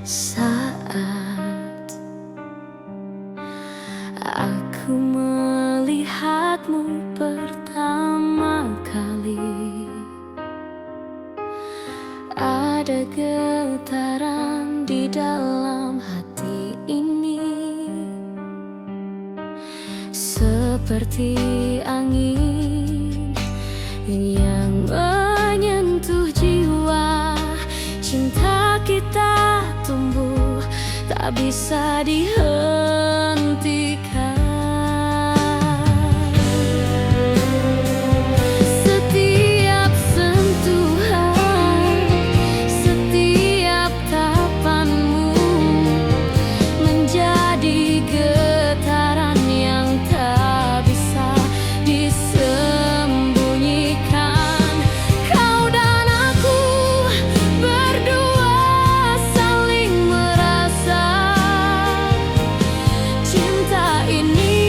Saat aku melihatmu pertama kali, ada getaran di dalam hati ini, seperti angin yang menyentuh jiwa. Cinta kita tumbuh, tak bisa dihentikan. Setiap sentuhan, setiap tapanmu menjadi getaran yang tak bisa disembunyikan. Kau dan aku berdua saling merasa cinta ini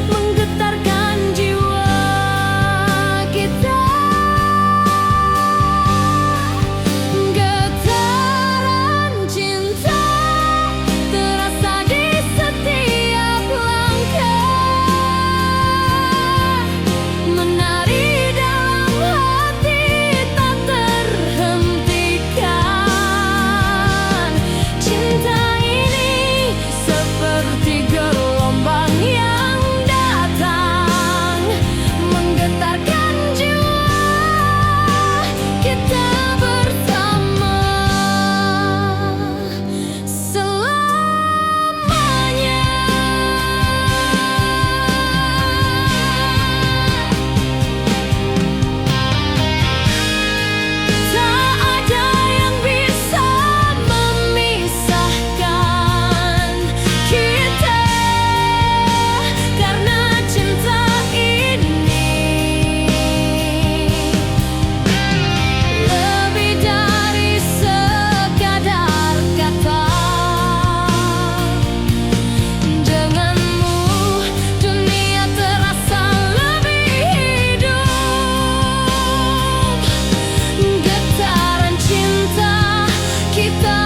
menggetarkan jiwa kita. Getaran cinta terasa di setiap langkah, menari dalam hati tak terhentikan. Cinta ini seperti gelombang yang datang, menggetarkan jiwa kita bersama selamanya. Tak ada yang bisa memisahkan kita, karena cinta ini lebih dari sekadar kata. Denganmu dunia terasa lebih hidup. Getaran cinta kita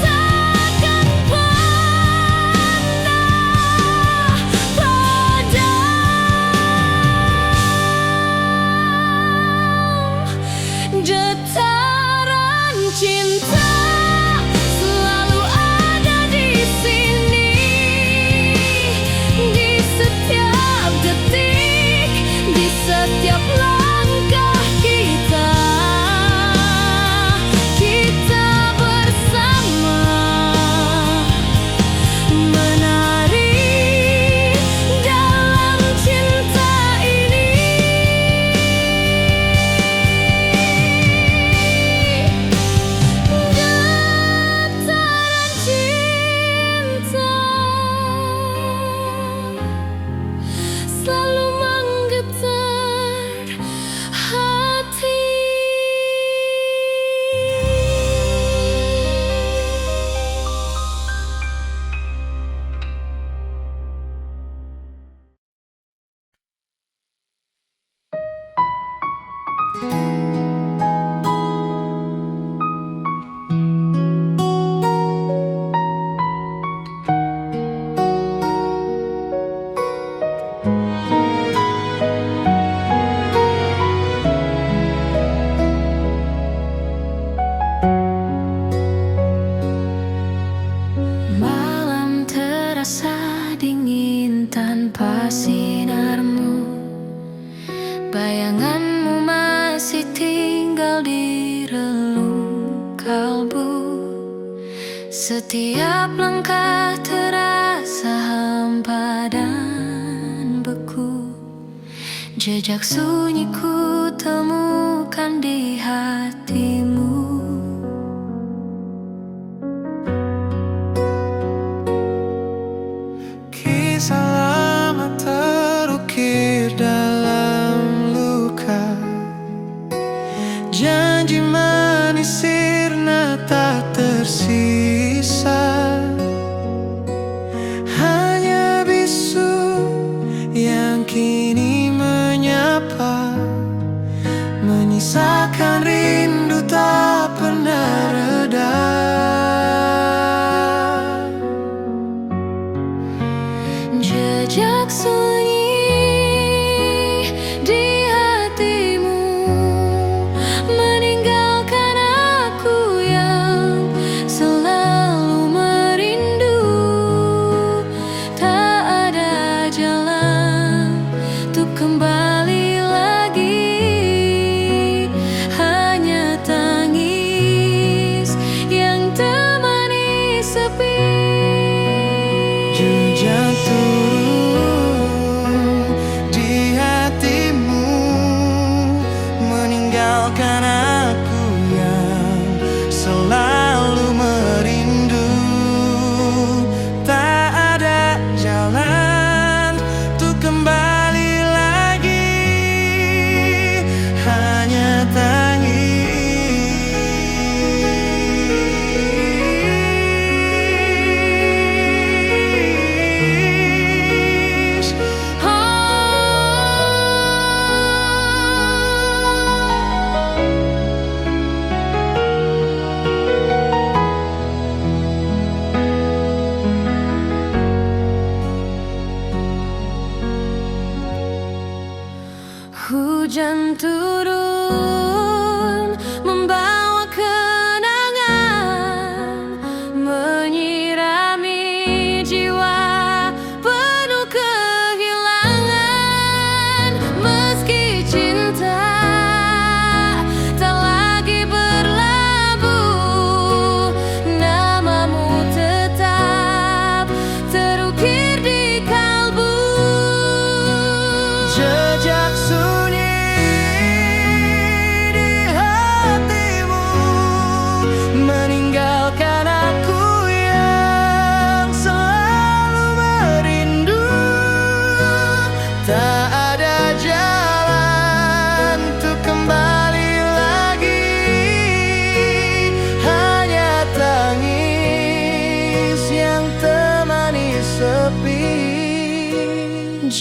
takkan pernah padam. Getaran cinta selalu ada di sini, di setiap detik, di setiap langkah kita. Kita bersama menari dalam cinta ini. Getaran cinta selalu menggetar hati. Malam terasa dingin tanpa sinarmu, bayanganmu masih tinggal di relung kalbu. Setiap langkah terasa hampa dan beku, jejak sunyi ku temukan di hatimu. Kisah lama terukir dalam luka, janji manis sirna tak tersisa. Hanya bisu yang kini menyapa, menyisakan rindu tak pernah reda.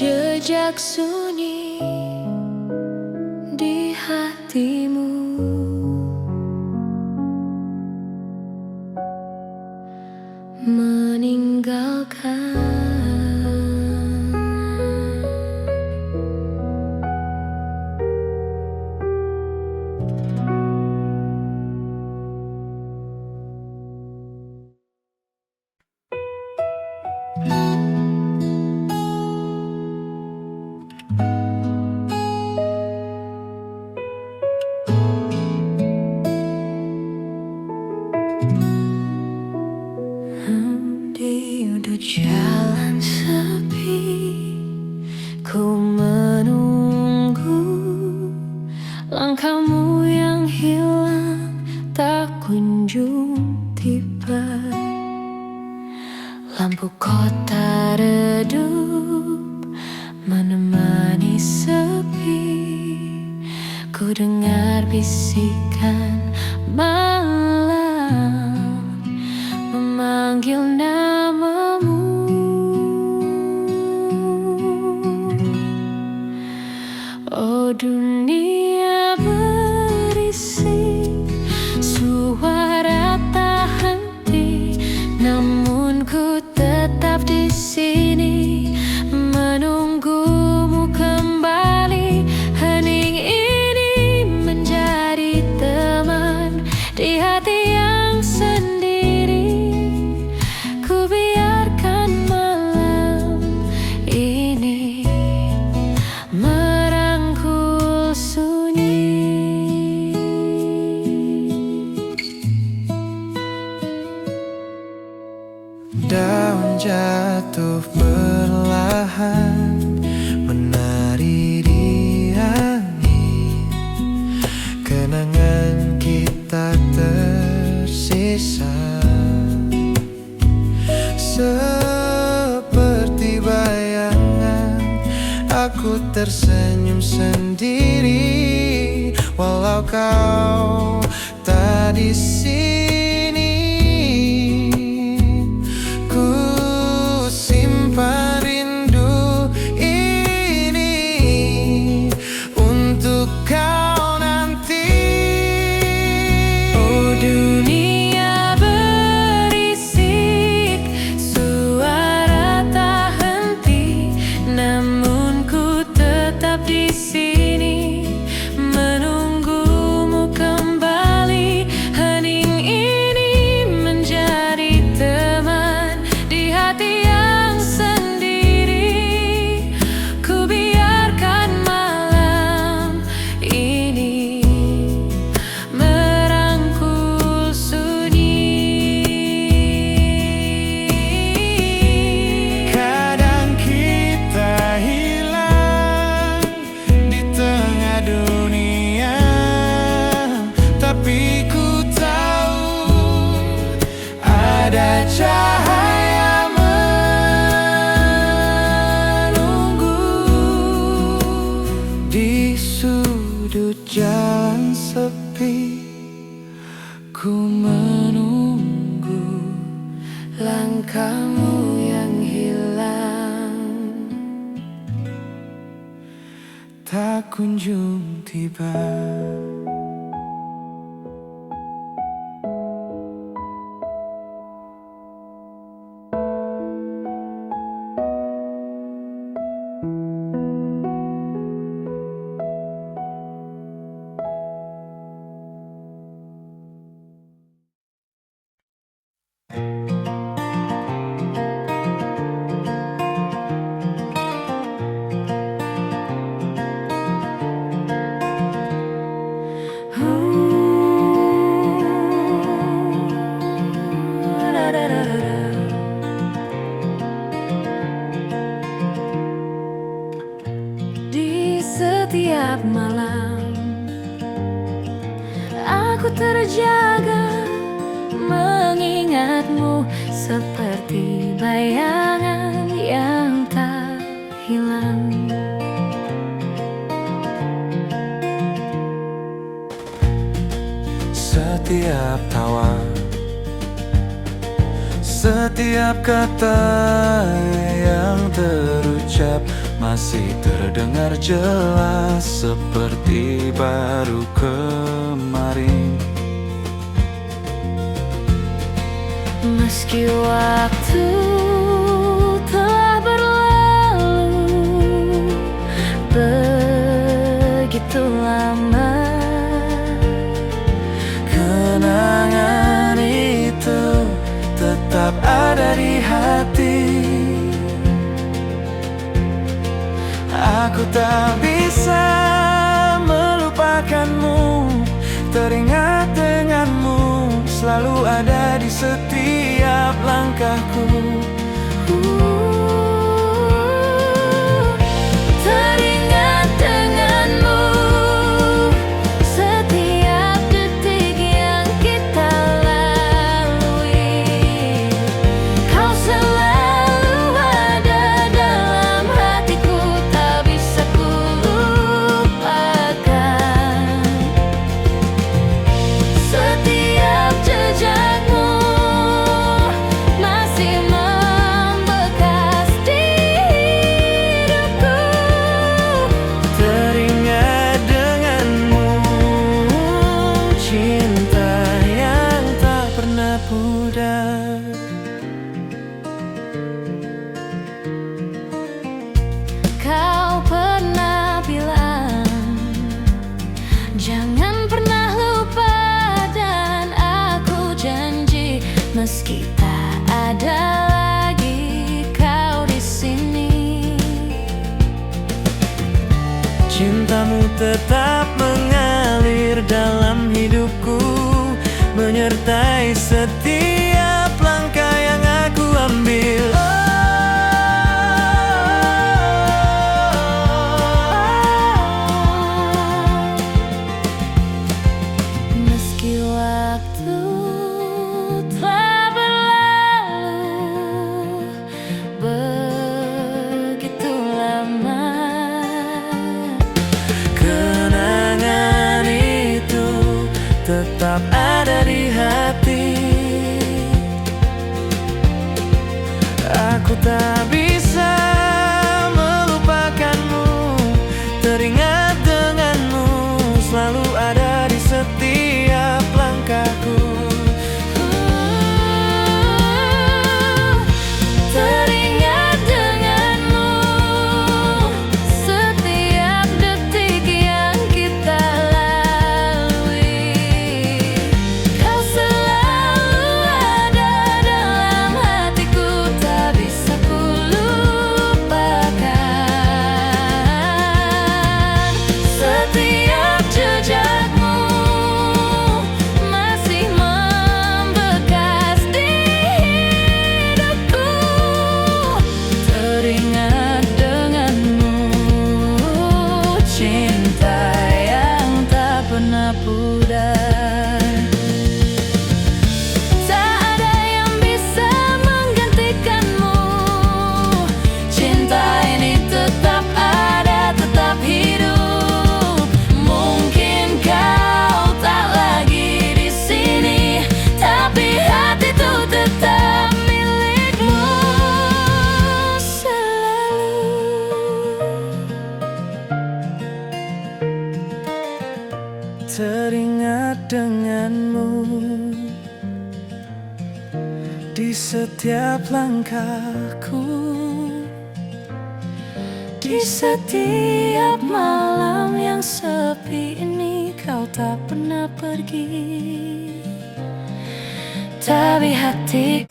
jejak sunyi di hatimu, meninggalkan di udut jalan sepi. Ku menunggu langkahmu yang hilang tak kunjung tiba. Lampu kota redup menemani sepi. Ku dengar bisikan malam memanggil namamu. Oh dunia berisik, suara tak henti, namun ku tetap di sini menunggumu kembali. Hening ini menjadi teman di hati yang sendiri. Ku biarkan malam ini merangkul sunyi. Daun jatuh perlahan menari di angin. Kenangan kita tersisa seperti bayangan. Aku tersenyum sendiri walau kau tak di sini. Ku simpan rindu ini untuk kau nanti. Oh dunia berisik, suara tak henti, namun ku tetap di sini menunggumu kembali. Hening ini menjadi teman di hati yang sendiri. Ku biarkan malam ini merangkul sunyi. Kadang kita hilang di tengah dunia, tapi ku tahu ada cahaya menunggu di sudut jalan sepi. Ku menunggu langkahmu yang hilang tak kunjung tiba. Di setiap malam aku terjaga mengingatmu seperti bayangan yang tak hilang. Setiap tawa, setiap kata yang terucap masih terdengar jelas seperti baru kemarin. Meski waktu telah berlalu begitu lama, kenangan itu tetap ada di hati. Aku tak bisa melupakanmu, teringat denganmu, selalu ada di setiap langkahku. Teringat denganmu setiap detik yang kita lalui. Kau selalu ada dalam hatiku, tak bisa ku lupakan. Setiap jejakmu masih membekas di hidupku. Teringat denganmu, cinta yang tak pernah pudar. Kau pernah bilang jangan pernah lupa, dan aku janji meski tak ada lagi kau di sini. Cintamu tetap mengalir dalam hidupku, menyertai setiap langkah yang aku ambil. Meski waktu telah berlalu begitu lama, Kenangan itu tetap ada di hati. Aku tak bisa melupakanmu, teringat denganmu, selalu ada di setiap langkahku. teringat denganmu setiap detik yang kita lalui. Kau selalu ada dalam hatiku, tak bisa ku lupakan. Setiap jejakmu masih membekas di hidupku. Teringat denganmu, cinta yang tak pernah pudar. Tak ada yang bisa menggantikanmu, cinta ini tetap ada, tetap hidup. Mungkin kau tak lagi di sini, tapi hatiku tetap milikmu selalu. Teringat denganmu di setiap langkahku, Di setiap malam yang sepi ini, kau tak pernah pergi, tapi hati.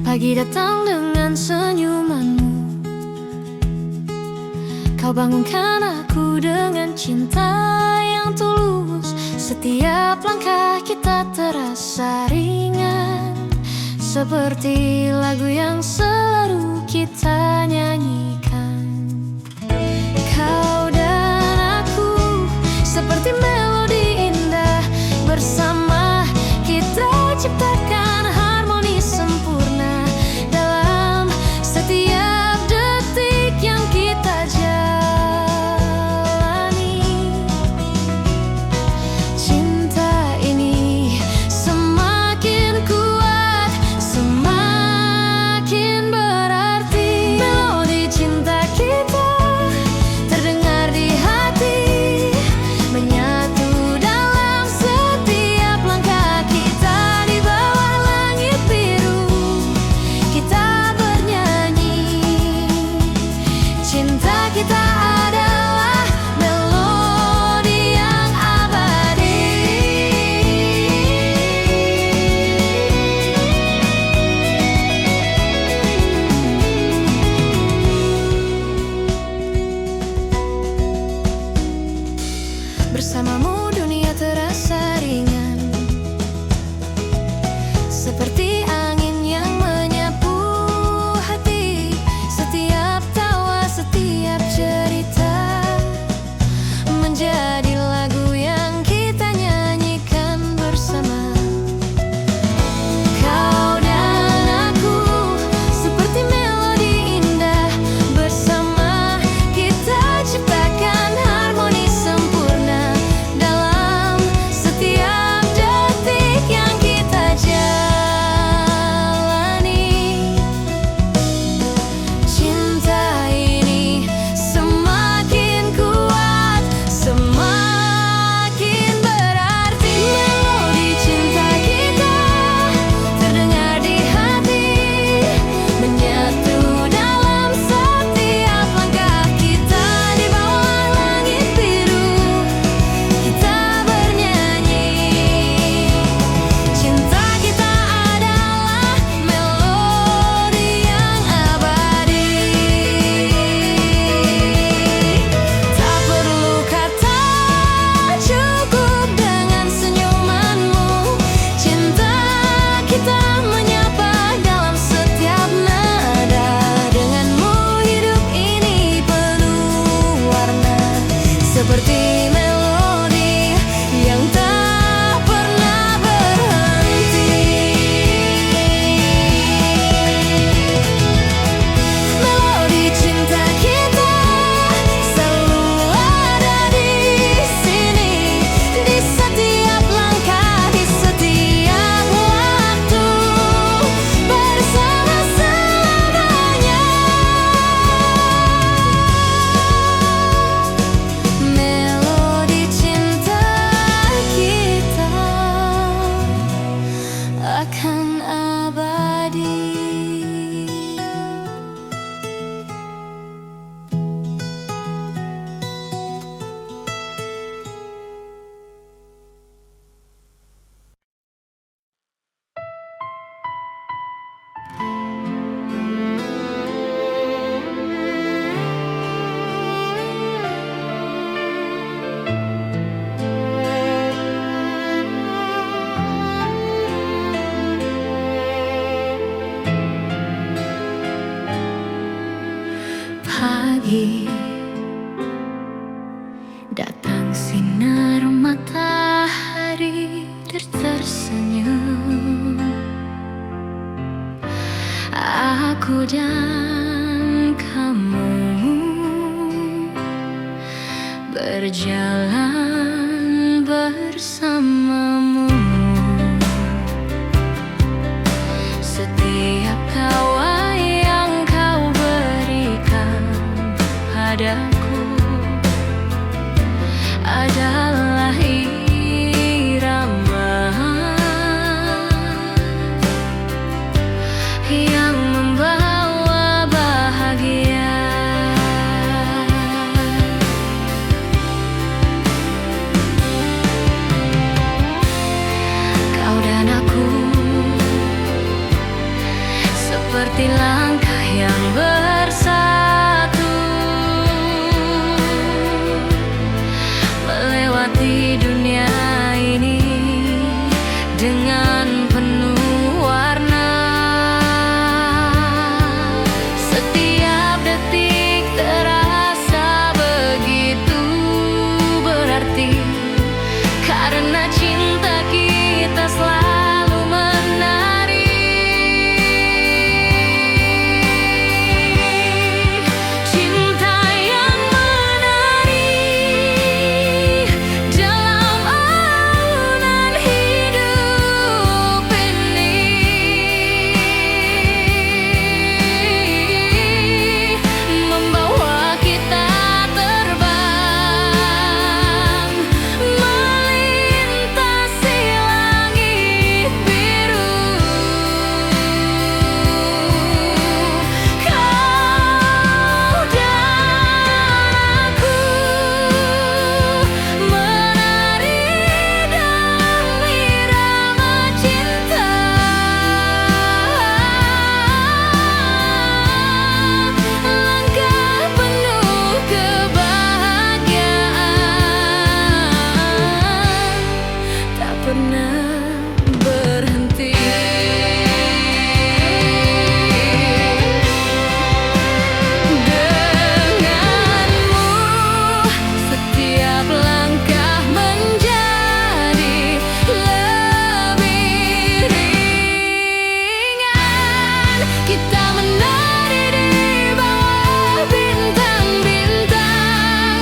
Pagi datang dengan senyumanmu, kau bangunkan aku dengan cinta yang tulus. Setiap langkah kita terasa ringan, seperti lagu yang selalu kita nyanyikan. Kau dan aku seperti melodi indah, bersama kita ciptakan harmoni sempurna dalam setiap detik yang kita jalani. Cinta pagi datang sinar matahari tersenyum. Aku dan kamu berjalan bersamamu. Setiap tawa yang kau berikan padaku adalah irama yang membawa bahagia. Kau dan aku seperti langkah yang bersatu melewati dunia ini dengan penuh warna. Setiap detik terasa begitu berarti karena cinta kita selalu menari. Cinta yang menari dalam alunan hidup ini, membawa kita terbang melintasi langit biru. Kau dan aku menari dalam irama cinta, langkah penuh kebahagiaan tak pernah berhenti. Denganmu setiap langkah menjadi lebih ringan. Kita menari di bawah bintang-bintang,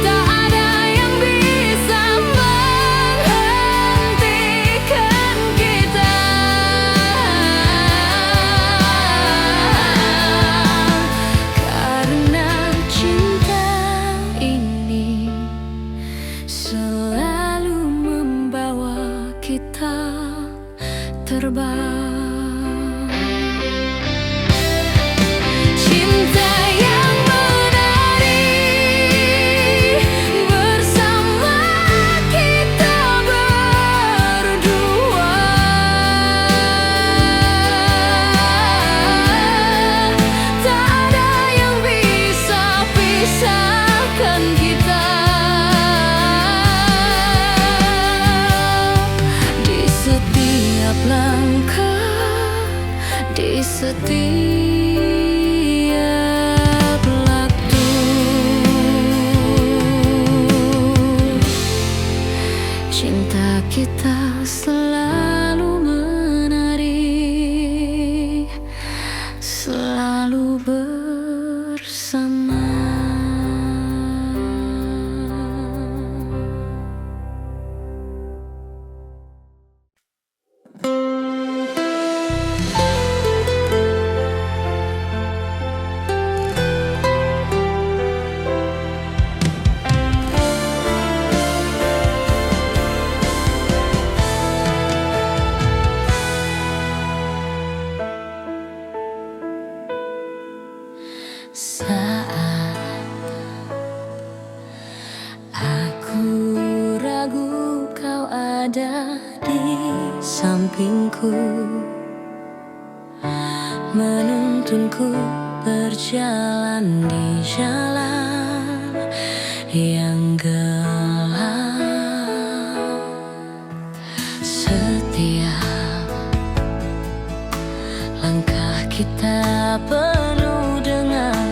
tak ada yang bisa menghentikan kita. Karena cinta ini selalu membawa kita terbang. Cinta yang menari bersama kita berdua, tak ada yang bisa pisahkan kita. Di setiap langkah, di setiap waktu, cinta kita selalu menari, selalu bersama. Saat aku ragu kau ada di sampingku, menuntunku berjalan di jalan yang gelap. Setiap langkah kita penuh dengan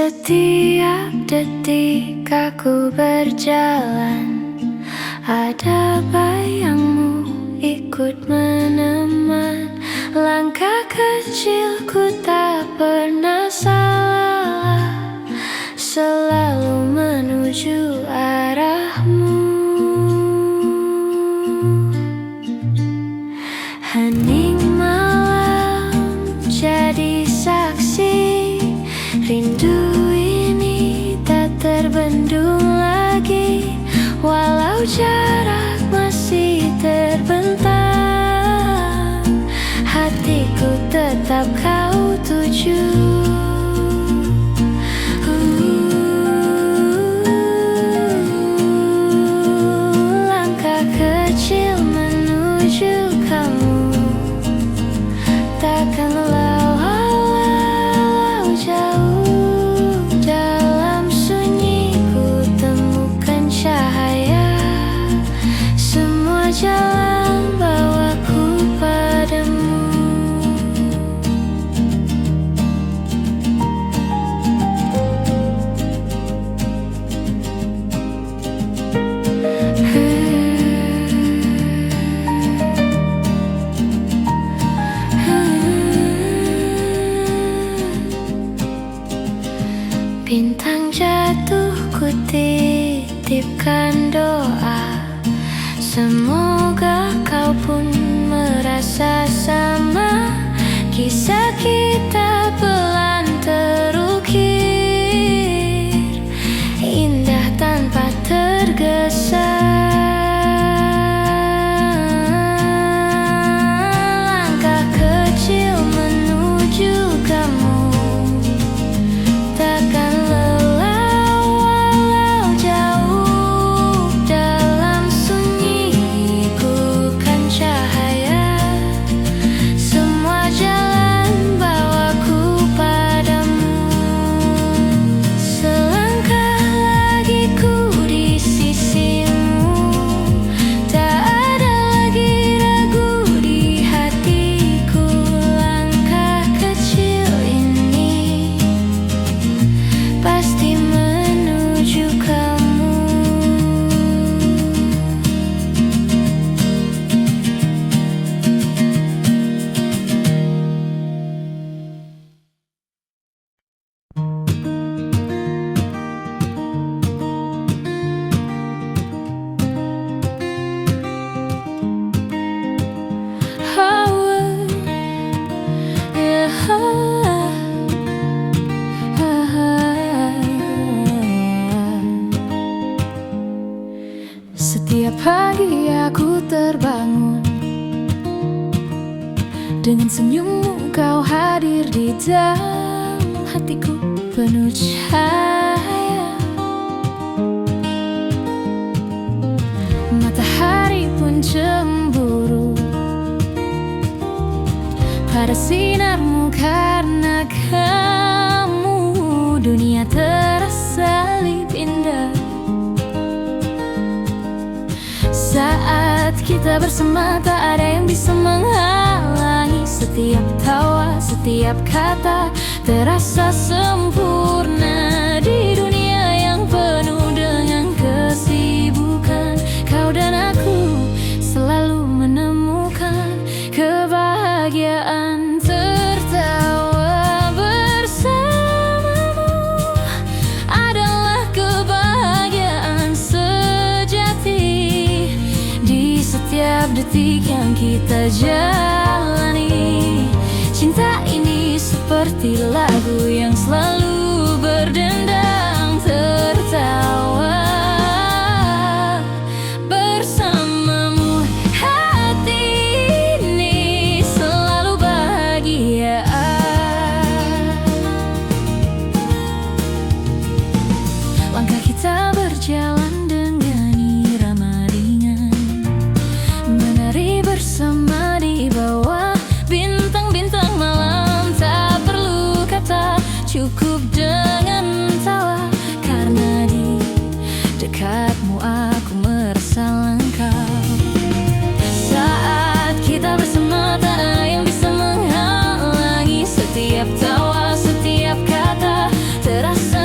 Setiap detik aku berjalan, ada bayangmu ikut meneman. Langkah kecilku tak pernah salah, selalu menuju arahmu. Hening malam jadi saksi, rindu ini tak terbendung lagi. Walau jarak masih terbentang, hatiku tetap kau tuju. Langkah kecil menuju kamu, takkan walau jauh. Dalam sunyi ku temukan cahaya, semua jalan bawaku padamu. Bintang jatuh ku titipkan doa, semoga kau pun merasa sama. Kisah kita pelan terukir, indah tanpa tergesa. Langkah kecil menuju kamu, takkan lelah walau jauh. Dalam sunyi ku kan cahaya, semua jalan bawaku padamu. Selangkah lagi ku di sisimu, tak ada lagi ragu di hatiku. Langkah kecil ini pasti menuju kamu. Setiap pagi aku terbangun dengan senyummu, kau hadir di dalam hatiku penuh cahaya. Matahari pun cemburu pada sinarmu, karena kamu dunia terasa lebih indah. Saat kita bersama tak ada yang bisa menghalangi. Setiap tawa, setiap kata terasa sempurna. Di dunia yang penuh dengan kesibukan, kau dan aku selalu menemukan kebahagiaan. Tertawa bersamamu adalah kebahagiaan sejati. Di setiap detik yang kita jalani, cinta ini seperti lagu yang selalu berdendang. Tertawa bersamamu, hati ini selalu bahagia. Langkah kita berjalan dengan irama ringan, menari bersama di bawah bintang-bintang malam. Tak perlu kata, cukup dengan tawa, karena di dekatmu aku merasa lengkap. Saat kita bersama tak ada yang bisa menghalangi. Setiap tawa, setiap kata terasa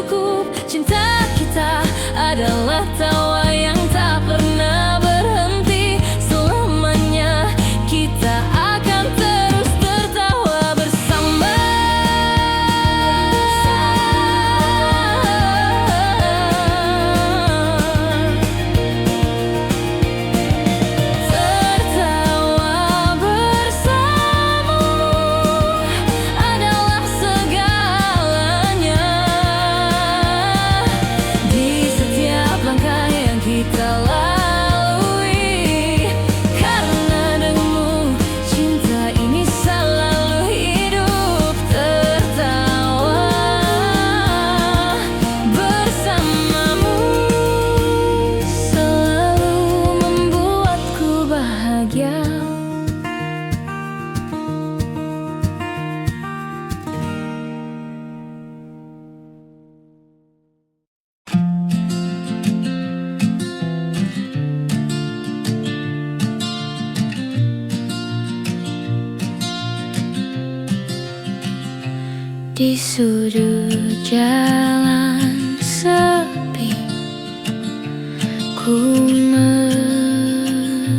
cukup. Cinta kita adalah tawa yang tak pernah berhenti. Selamanya kita akan terus tertawa bersama. Tertawa bersamamu adalah segalanya. Di setiap langkah yang kita lalui, karena denganmu cinta ini selalu hidup. Tertawa bersamamu selalu membuatku bahagia. Di sudut jalan sepi, ku menunggu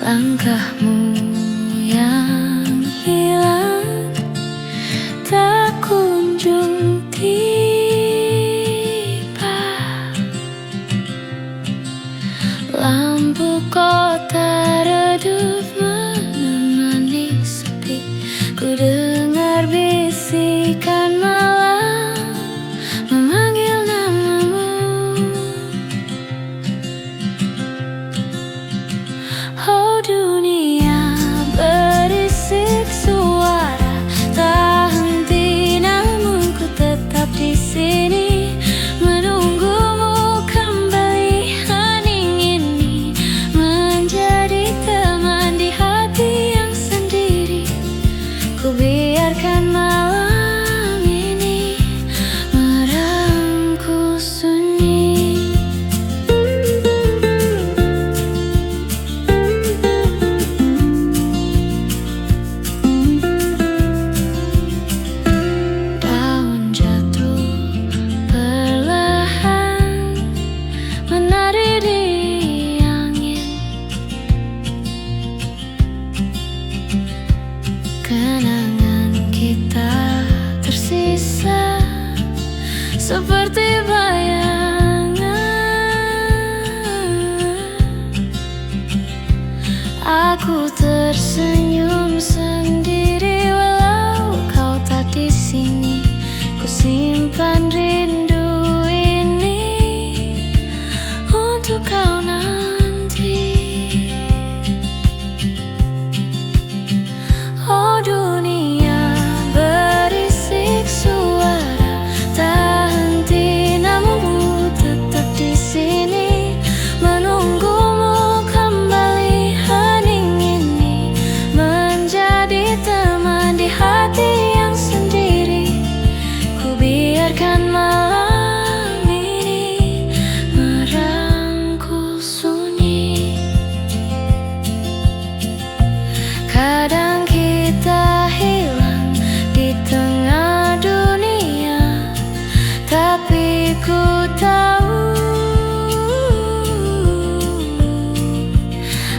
langkahmu yang hilang, tak kunjung tiba. Lampu kota redup menemani sepi. Ku dengar bisikan malam memanggil namamu. Oh dunia berisik suara tak henti, namun ku tetap di sini menunggumu kembali. Hening ini menjadi teman di hati yang sendiri. Ku biarkan malam ini merangkul sunyi. Daun jatuh perlahan menari di angin. Kenangan kita tersisa seperti bayangan. Aku tersenyum sendiri walau kau tak di sini. Ku simpan rindu ini untuk kau nanti. Oh dunia berisik suara tak henti, namun ku tetap di sini menunggumu kembali. Hening ini menjadi teman di hati yang sendiri. Ku biarkan malam ini merangkul sunyi. Kadang kita hilang di tengah dunia, tapi ku tahu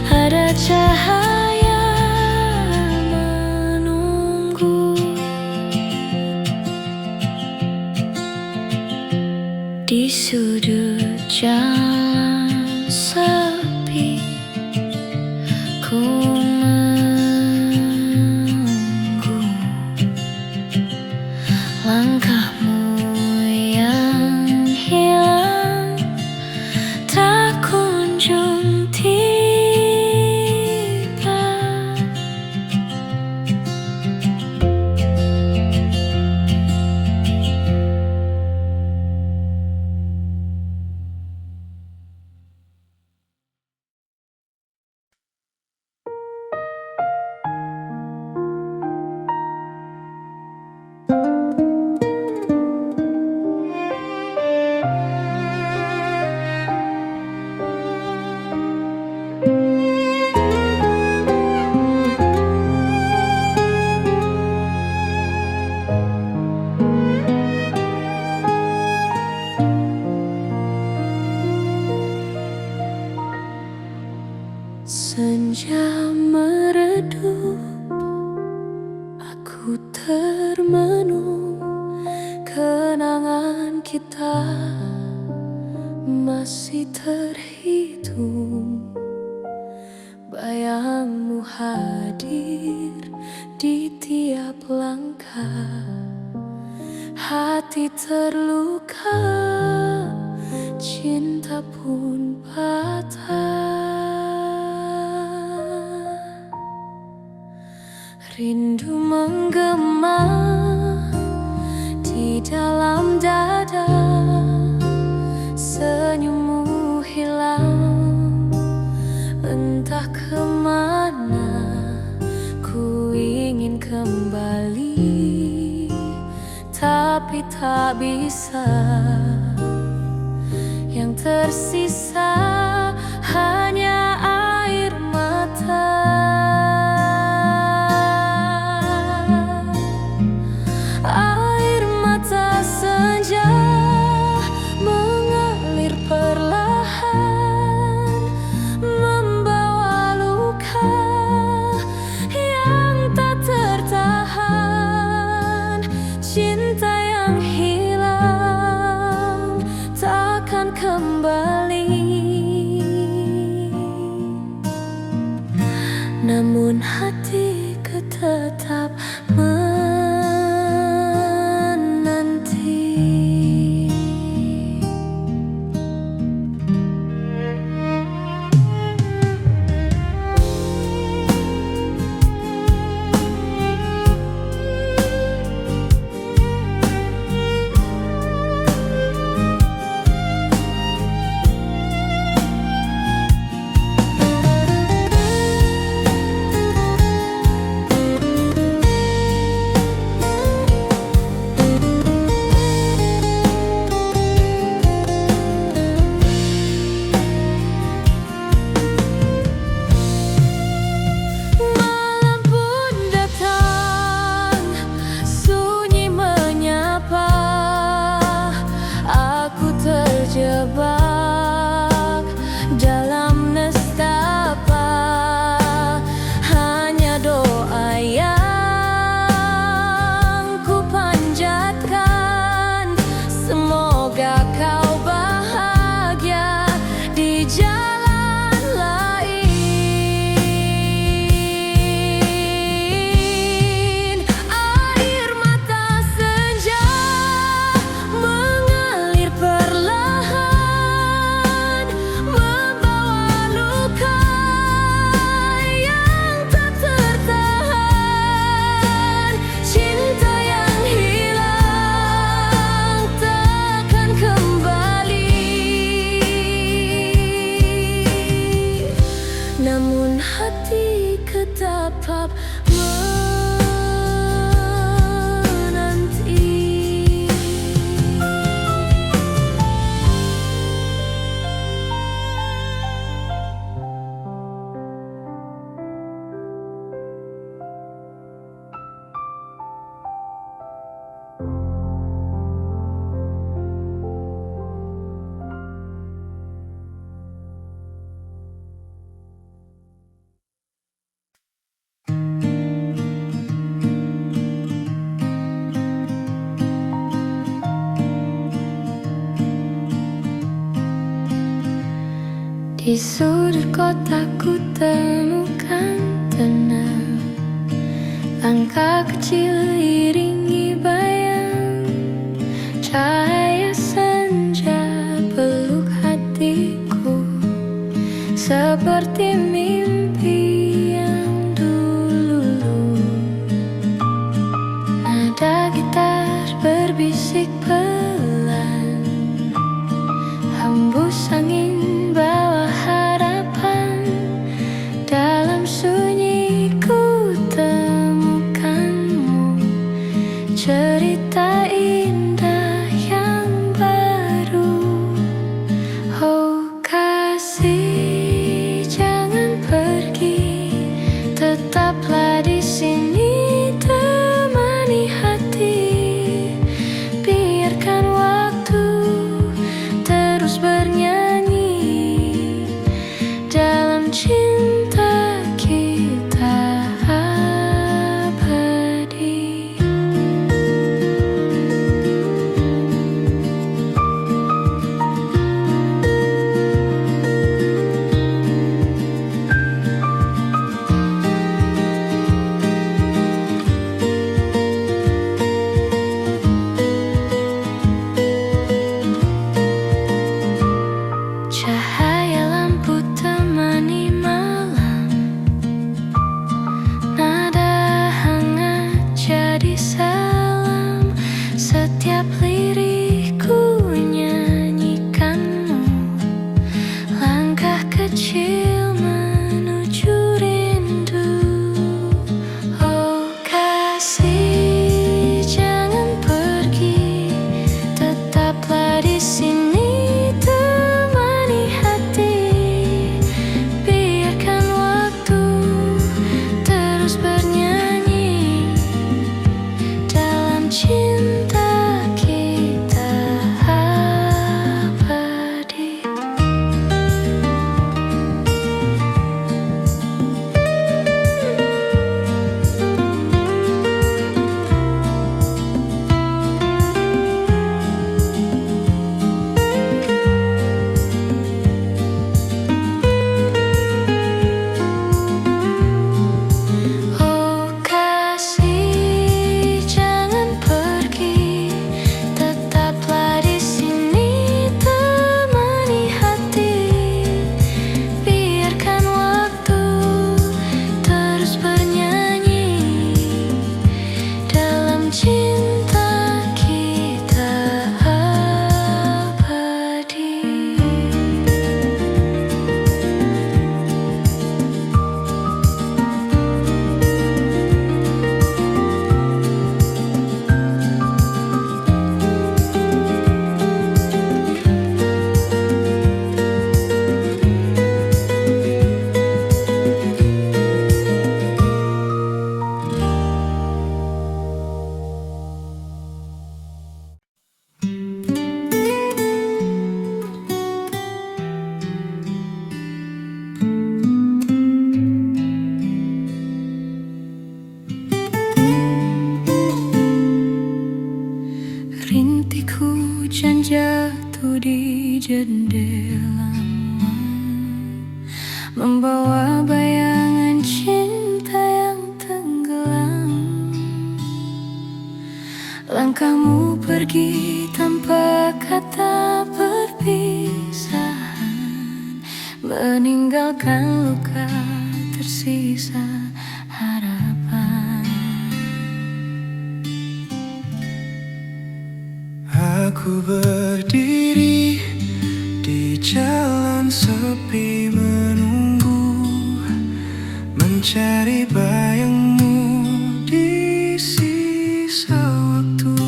ada cahaya menunggu. Di sudut jalan sepi, ku menunggu langkahmu yang hilang, tak kunjung tiba. termenung, kenangan kita masih terhitung. Bayangmu hadir di tiap langkah, hati terluka, cinta pun patah. Rindu menggema di dalam dada, senyummu hilang entah kemana. Ku ingin kembali tapi tak bisa. Yang tersisa hanya air mata. Air mata senja mengalir perlahan, membawa luka yang tak tertahan. Cinta yang hilang takkan kembali, namun hatiku tetap menanti. Terjebak dalam nestapa, hanya doa yang ku panjatkan. Semoga kau bahagia di jalan lain. Air mata senja mengalir perlahan, membawa luka yang tak tertahan. Cinta yang hilang takkan kembali, namun hati tetap menanti. Di sudut kotaku temukan tenang, langkah kecil iringi bayang. Cahaya senja peluk hatiku, seperti mimpi yang dulu. Nada gitar berbisik pelan, hembus angin bawa harapan. Dalam sunyi ku temukanmu, cerita indah yang baru. Oh kasih, jangan pergi, tetaplah di sini temani hati. Biarkan waktu terus bernyanyi dalam cinta kita abadi. Setiap lirikku nyanyikanmu, langkah kecil menuju rindu. Oh kasih, jangan pergi, tetaplah di sini temani hati. Biarkan waktu terus bernyanyi dalam cinta kita abadi. Oh kasih, jangan pergi, tetaplah di sini temani hati. Biarkan waktu terus bernyanyi dalam cinta kita abadi. Rintik hujan jatuh di jendelamu, membawa bayangan cinta yang tenggelam. Langkahmu pergi tanpa kata perpisahan, meninggalkan luka tersisa harapan. Aku berdiri di jalan sepi menunggu, mencari bayangmu di sisa waktu.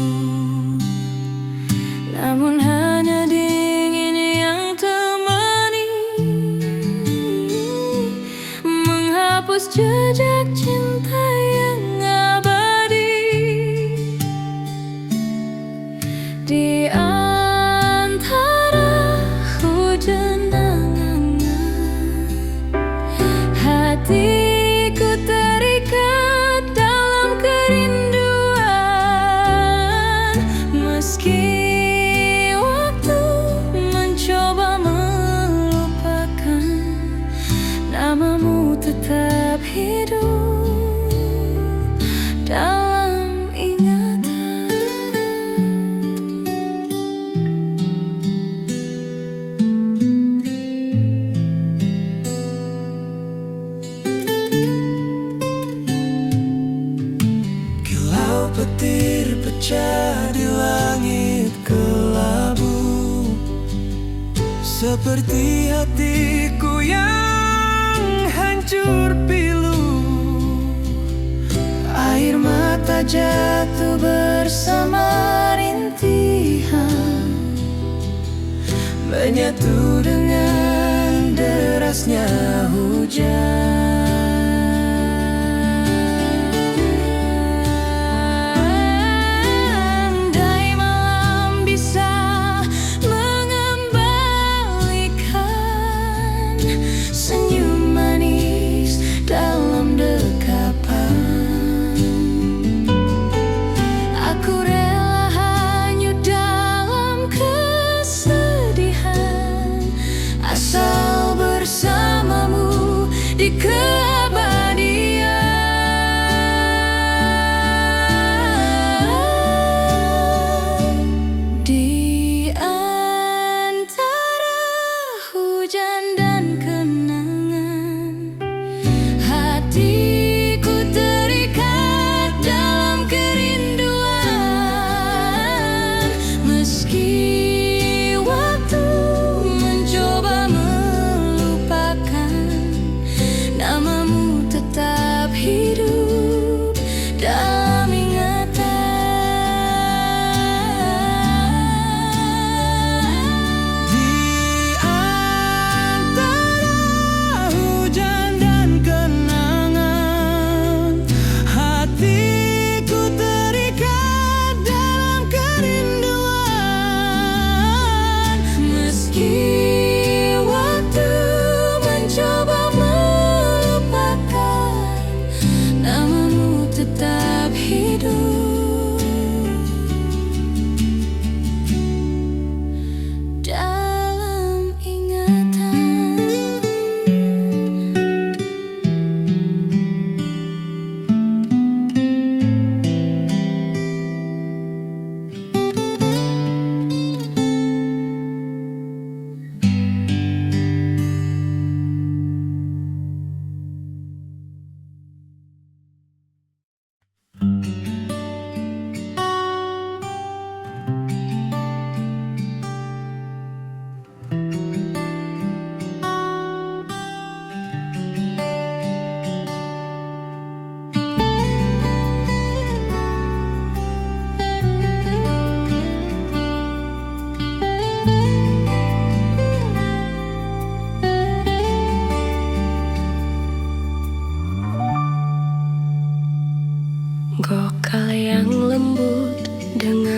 Namun hanya dingin yang temani, menghapus jejak cinta yang abadi. Di antara hujan angan, hatiku terikat dalam kerinduan. Meski waktu mencoba melupakan, namamu tetap hidup dalam ingatan. Kilau petir pecah di langit kelabu, seperti hatiku yang hancur pilu. Air mata jatuh bersama rintihan, menyatu dengan derasnya hujan. Andai malam bisa mengembalikan senyum manis dalam dekapan, aku rela hanyut dalam kesedihan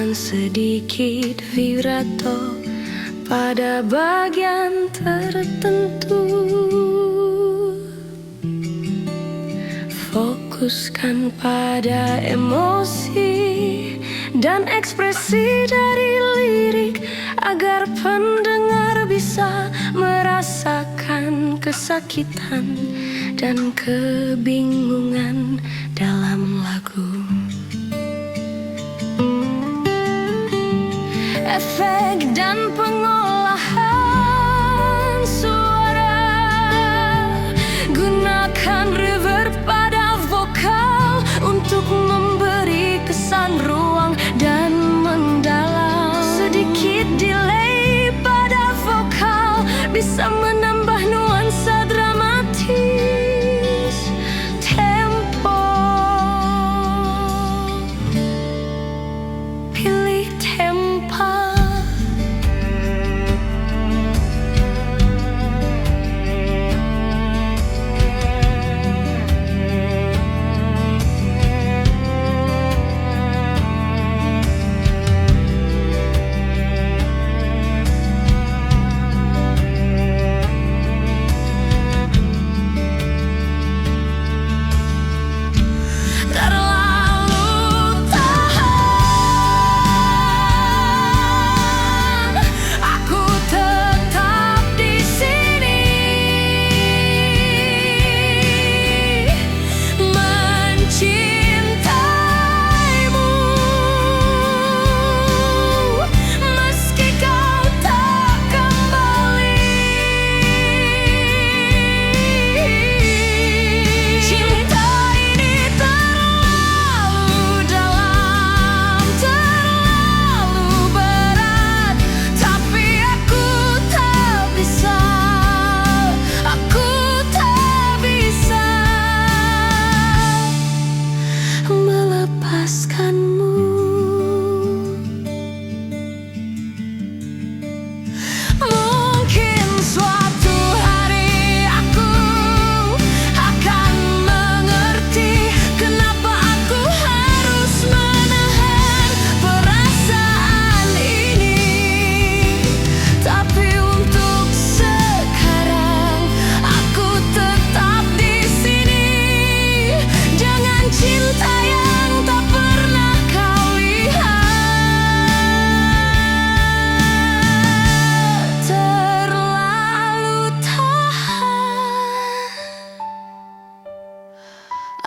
dan sedikit vibrato pada bagian tertentu. Fokuskan pada emosi dan ekspresi dari lirik agar pendengar bisa merasakan kesakitan dan kebingungan dalam lagu. Efek dan pengolahan suara, gunakan reverb pada vokal untuk memberi kesan ruang dan mendalam. Sedikit delay pada vokal bisa menambah nuansa dramatis. Tempo, pilih tempo.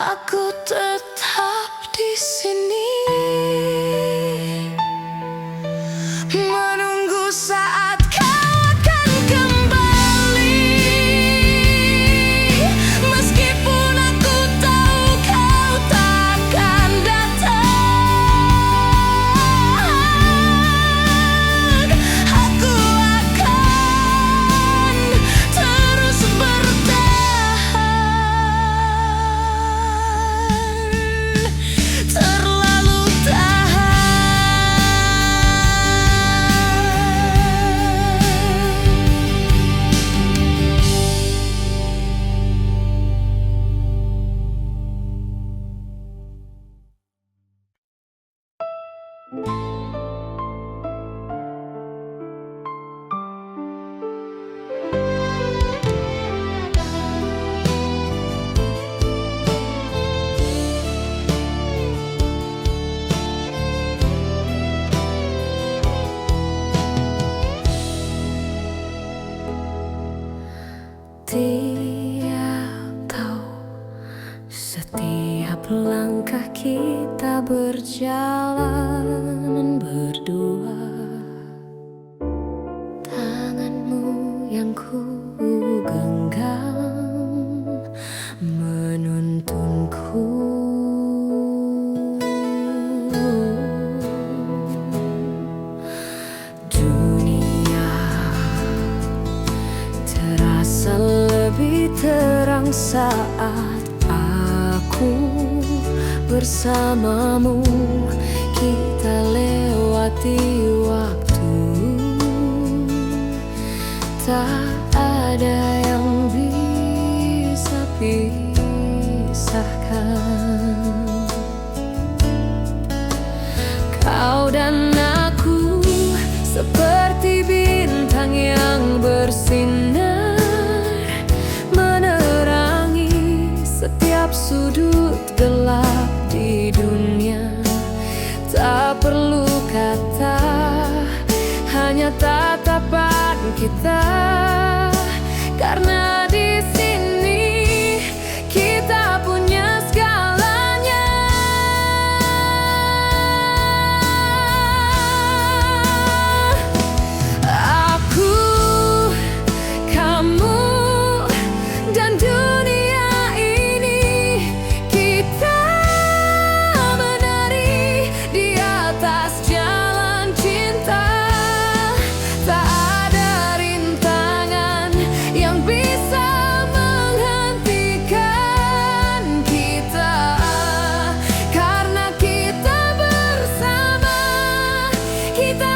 Aku tetap di sini, menunggu saat kau akan kembali. Meskipun aku tahu kau takkan datang, aku akan terus bertahan. Terlalu tiap tahu setiap langkah kita berjalan berdua. Tanganmu yang ku genggam menuntunku. Dunia terasa lebih terang saat aku bersamamu. Kita lewati waktu, tak ada yang bisa pisahkan. Kau dan seperti bintang yang bersinar, menerangi setiap sudut gelap di dunia. Tak perlu kata, hanya tatapan kita, karena di sini kita punya segalanya. Aku, kamu, dan dunia ini, kita menari di atas jalan cinta. Tak ada rintangan yang bisa menghentikan kita, karena kita bersama, kita